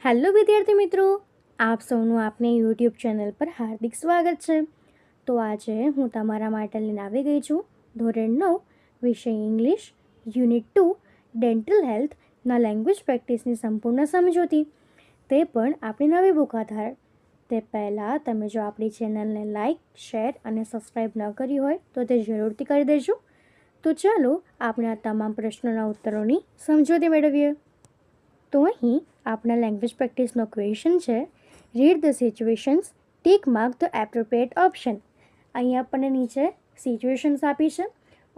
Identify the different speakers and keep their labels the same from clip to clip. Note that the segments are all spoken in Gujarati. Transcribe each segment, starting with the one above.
Speaker 1: હેલો વિદ્યાર્થી મિત્રો, આપ સૌનું આપને યુટ્યુબ ચેનલ પર હાર્દિક સ્વાગત છે. તો આજે હું તમારા માટે લઈને આવી ગઈ છું ધોરણ 9 વિષય ઇંગ્લિશ યુનિટ 2 ડેન્ટલ હેલ્થના લેંગ્વેજ પ્રેક્ટિસની સંપૂર્ણ સમજૂતી, તે પણ આપણી નવી બુક આધાર. તે પહેલાં તમે જો આપણી ચેનલને લાઇક, શેર અને સબસ્ક્રાઈબ ન કરી હોય તો તે જરૂરથી કરી દેજો. તો ચાલો આપણે આ તમામ પ્રશ્નોના ઉત્તરોની સમજૂતી મેળવીએ. તો અહીં આપણા લેંગ્વેજ પ્રેક્ટિસનો ક્વેશ્ચન છે, read the situations, tick mark the appropriate option. અહીં આપણને નીચે સિચ્યુએશન્સ આપી છે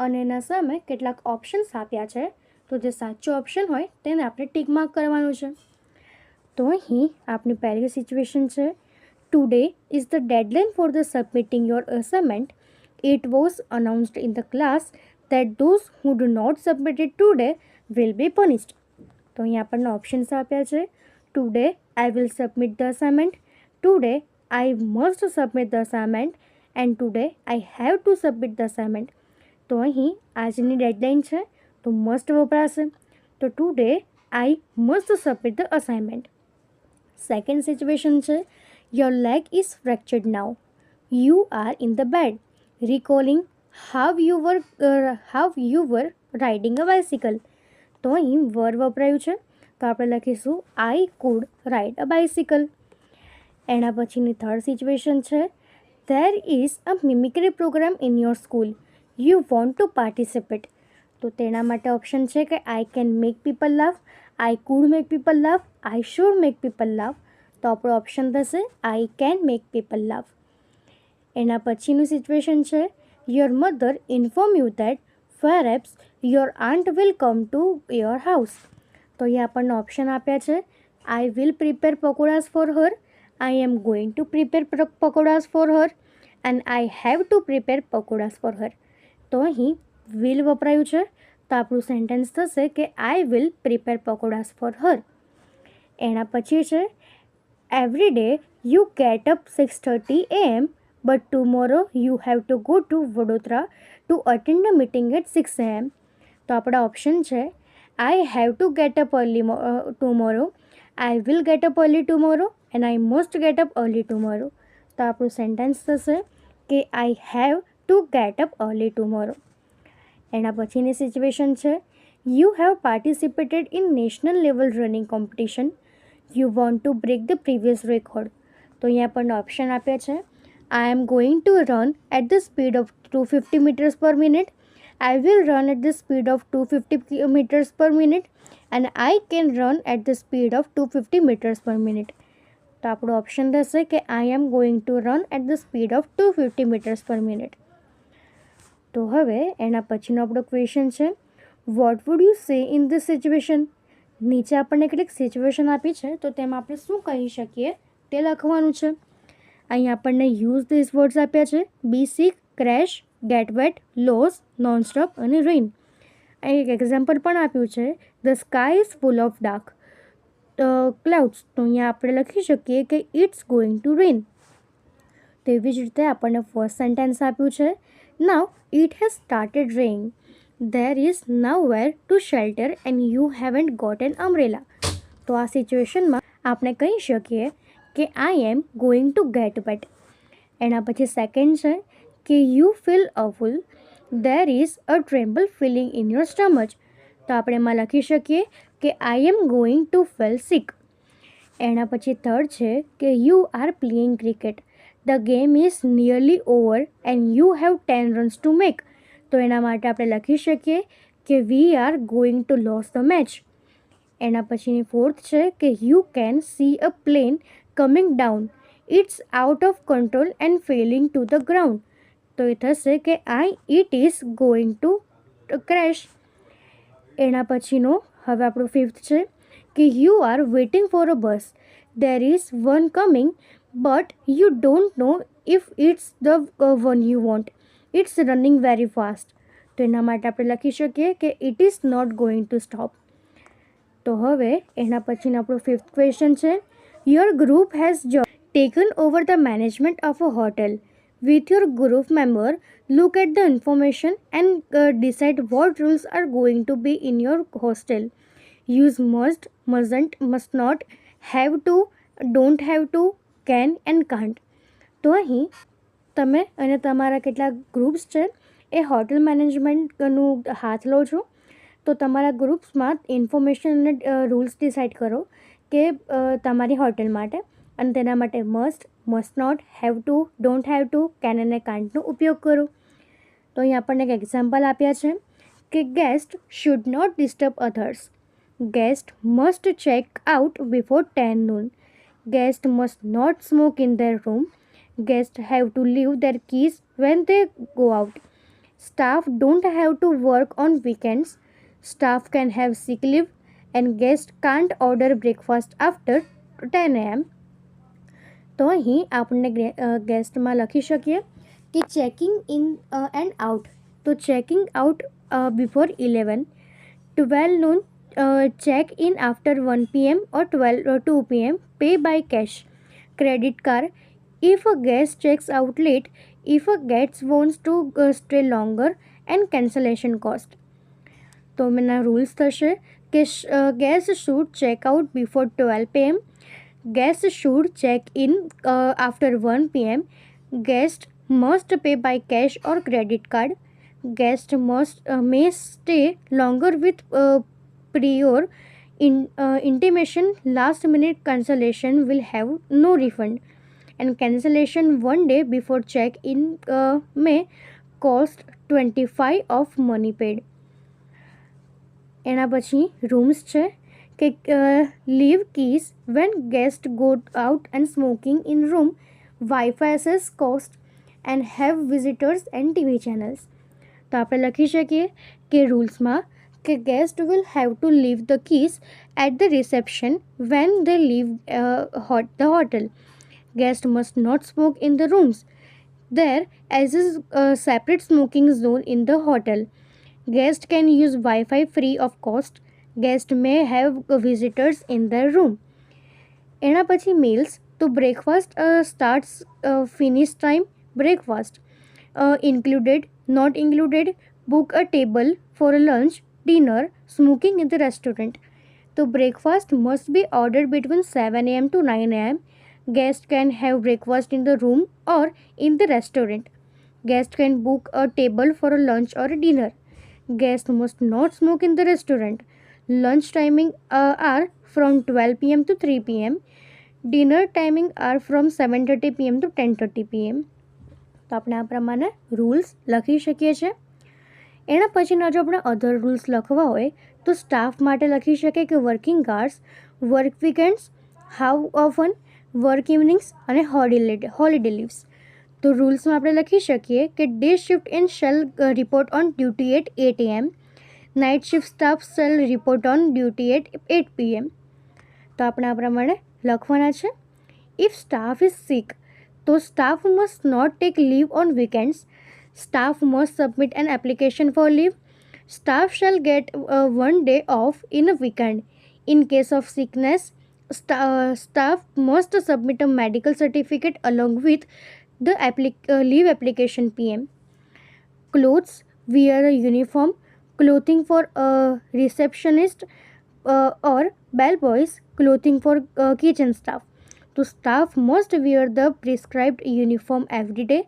Speaker 1: અને એના સામે કેટલાક ઓપ્શન્સ આપ્યા છે. તો જે સાચો ઓપ્શન હોય તેને આપણે ટીક માર્ક કરવાનું છે. તો અહીં આપણી પહેલી સિચ્યુએશન છે, today is the deadline for the સબમિટિંગ your assignment. It was અનાઉન્સ્ડ in the class that those who do not submit it today will be punished. તો અહીં આપણને ઓપ્શન્સ આપ્યા છે, today I will submit the assignment, today I must submit the assignment and today I have to submit the assignment. તો અહીં આજની ડેડલાઇન છે તો મસ્ટ વપરાશે. તો today I must submit the assignment. Second situation છે, your leg is fractured now, you are in the bed, recalling how you were riding a bicycle. તો અહીં વર વપરાયું છે તો આપણે લખીશું I could ride a bicycle. એના પછીની થર્ડ સિચ્યુએશન છે, there is a mimicry program in your school, you want to participate. તો તેના માટે ઓપ્શન છે કે I can make people laugh, I could make people laugh, I should make people laugh. તો આપણો ઓપ્શન થશે I can make people laugh. એના પછીનું સિચ્યુએશન છે, your mother inform you that perhaps your aunt will come to your house. તો અહીં આપણને ઓપ્શન આપ્યા છે, I will prepare pakodas for her, I am going to prepare pakodas for her and I have to prepare pakodas for her. તો અહીં વિલ વપરાયું છે તો આપણું સેન્ટેન્સ થશે કે I will prepare pakodas for her. એના પછી છે, every day you get up 6:30 AM but tomorrow you have to go to Vadodara to attend a meeting at 6 AM. તો આપણા ઓપ્શન છે, I have to get up early tomorrow, I will get up early tomorrow and I must get up early tomorrow. તો આપણું સેન્ટેન્સ થશે કે I have to get up early tomorrow. એના પછીની સિચ્યુએશન છે, you have participated in national level running competition, you want to break the previous record. તો અહીંયા આપણને ઓપ્શન આપ્યા છે, I am going to run at the speed of 250 meters per minute, I will run at the speed of 250 meters per minute and I can run at the speed of 250 meters per minute. તો આપણો ઓપ્શન થશે કે I am going to run at the speed of 250 meters per minute. તો હવે એના પછીનો આપણો ક્વેશ્ચન છે, what would you say in this situation? નીચે આપણને કેટલીક સિચ્યુએશન આપી છે તો તેમાં આપણે શું કહી શકીએ તે લખવાનું છે. અહીં આપણને યુઝ ધીસ વર્ડ્સ આપ્યા છે, be sick, crash, get wet, loss, nonstop અને રેઇન. અહીં એક એક્ઝામ્પલ પણ આપ્યું છે, the sky is full of dark clouds. તો અહીંયા આપણે લખી શકીએ કે ઇટ્સ ગોઈંગ ટુ રેઇન. તો એવી જ રીતે આપણને ફર્સ્ટ સેન્ટેન્સ આપ્યું છે, now it has started rain, there is nowhere to shelter and you haven't got an umbrella. તો આ સિચ્યુએશનમાં આપણે કહી શકીએ કે I am going to get wet. એના પછી સેકન્ડ છે કે you feel awful, there is a tremble feeling in your stomach. તો આપણે એમાં લખી શકીએ કે I am going to feel sick. એના પછી થર્ડ છે કે you are playing cricket, the game is nearly over and you have 10 runs to make. તો એના માટે આપણે લખી શકીએ કે we are going to lose the match. એના પછીની ફોર્થ છે કે you can see a plane coming down, it's out of control and falling to the ground. તો એ થશે કે it is going to crash. એના પછીનો હવે આપણું ફિફ્થ છે કે you are waiting for a bus, there is one coming but you don't know if it's the one you want, it's running very fast. તો એના માટે આપણે લખી શકીએ કે it is not going to stop. તો હવે એના પછીનો આપણો ફિફ્થ ક્વેશ્ચન છે, your group has taken over the management of a hotel. With your group member, look at the information and decide what rules are going to be in your hostel. Use must, mustn't, must not have to, don't have to, can and can't. તો અહીં તમે અને તમારા કેટલાક ગ્રુપ્સ છે એ હોટલ મેનેજમેન્ટનું હાથ લો છો. તો તમારા ગ્રુપ્સમાં ઇન્ફોર્મેશન અને રૂલ્સ ડિસાઇડ કરો કે તમારી હોટલ માટે, અને તેના માટે must not, have to, don't have to, can અને કાન્ટનો ઉપયોગ કરો. તો અહીં આપણને એક એક્ઝામ્પલ આપ્યા છે કે guest should not disturb others. Guest must check out before 10 noon. Guests must not smoke in their room. Guests have to leave their keys when they go out. Staff don't have to work on weekends. Staff can have sick leave, and guests can't order breakfast after 10 a.m. તો અહીં આપણે ગેસ્ટમાં લખી શકીએ કે ચેકિંગ ઇન એન્ડ આઉટ. તો checking out before 11, 12 noon, check in after 1 p.m. or 2 p.m. Pay by cash, credit card. If a guest checks out late, if a guest wants to stay longer, and cancellation cost. તો એના રૂલ્સ થશે કે guest should check out before 12 p.m. Guest should check in after 1 p.m. Guest must pay by cash or credit card. Guest may stay longer with prior intimation. Last minute cancellation will have no refund, and cancellation one day before check-in may cost 25 of money paid. એના પછી રૂમ્સ છે કે leave keys when guests go out and smoking in room, Wi-Fi access cost, and have visitors and TV channels. તો આપણે લખી શકીએ કે રૂલ્સમાં કે guest will have to leave the keys at the reception when they leave the hotel. Guest must not smoke in the rooms. There is a separate smoking zone in the hotel. Guest can use Wi-Fi free of cost. Guest may have visitors in their room. એના પછી meals. તો breakfast starts, finish time, breakfast included, not included, book a table for a lunch, dinner, smoking in the restaurant. So breakfast must be ordered between 7 a.m. to 9 a.m. Guest can have breakfast in the room or in the restaurant. Guest can book a table for a lunch or a dinner. Guest must not smoke in the restaurant. Lunch timing are from 12 p.m. to 3 p.m. Dinner timing are from 7:30 p.m. to 10:30 p.m. તો આપણે આ પ્રમાણે રૂલ્સ લખી શકીએ છીએ. એના પછીના જો આપણે અધર રૂલ્સ લખવા હોય તો સ્ટાફ માટે લખી શકીએ કે working cars, work weekends, how often, work evenings અને હોલિડે લીવ્સ. તો રૂલ્સમાં આપણે લખી શકીએ કે day shift in shall report on duty at 8 a.m. Night shift staff shall report on duty at 8 p.m. તો આપણે આ પ્રમાણે લખવાના છે. ઇફ સ્ટાફ ઇઝ સિક, તો staff must not take leave on weekends. Staff must submit an application for leave. Staff shall get 1 day off in a weekend. In case of sickness, staff must submit a medical certificate along with the leave application PM. Clothes, wear a uniform. Clothing for a receptionist or bellboys. Clothing for kitchen staff. So staff must wear the prescribed uniform every day.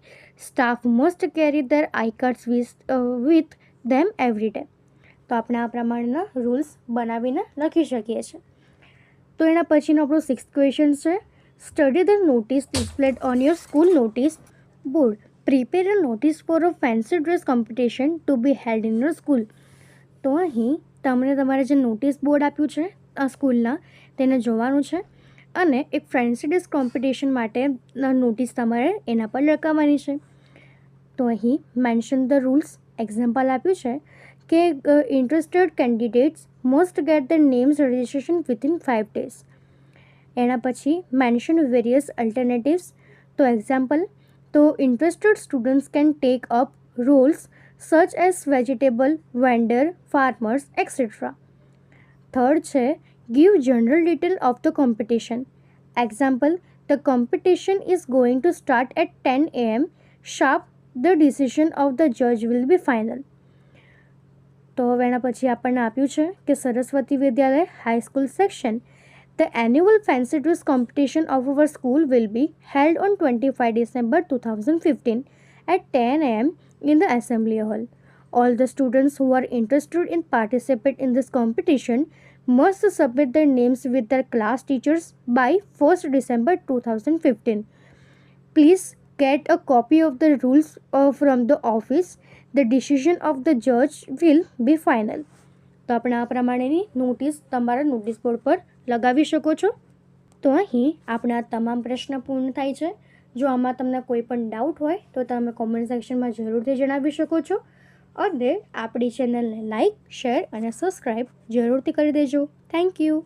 Speaker 1: Staff must carry their iCards with them every day. તો આપણે આ પ્રમાણેના રૂલ્સ બનાવીને લખી શકીએ છીએ. તો એના પછીનો આપણો 6th ક્વેશ્ચન છે, study the notice displayed on your school notice board. Prepare a notice for a fancy dress competition to be held in your school. તો અહીં તમને તમારે જે નોટિસ બોર્ડ આપ્યું છે આ સ્કૂલના તેને જોવાનું છે અને એક ફેન્સી ડ્રેસ કોમ્પિટિશન માટે નોટિસ તમારે એના પર લખાવવાની છે. તો અહીં મેન્શન ધ રૂલ્સ એક્ઝામ્પલ આપ્યું છે કે interested candidates must get the names registration within 5 days. એના પછી મેન્શન વેરિયસ અલ્ટરનેટિવ્સ. તો એક્ઝામ્પલ, તો interested students can take up Rolls such as vegetable vendor, farmers, et cetera. Third છે give general detail of the competition. Example, the competition is going to start at 10 a.m. sharp. The decision of the judge will be final. તો હવે એના પછી આપણને આપ્યું છે કે Saraswati Vidyalaya high school section The annual fancy dress competition of our school will be held on 25 December 2015 at 10 a.m. in the assembly hall. All the students who are interested in participate in this competition must submit their names with their class teachers by 1st December 2015. Please get a copy of the rules from the office. The decision of the judge will be final. તો આપણે આ પ્રમાણેની નોટિસ તમારા નોટિસ બોર્ડ પર લગાવી શકો છો. તો અહીં આપણા તમામ પ્રશ્ન પૂર્ણ થાય છે. જો આમાં તમને કોઈ પણ ડાઉટ હોય તો તમે કોમેન્ટ સેક્શનમાં જરૂરથી જણાવી શકો છો અને આપણી ચેનલને લાઇક, શેર અને સબસ્ક્રાઈબ જરૂરથી કરી દેજો. Thank you.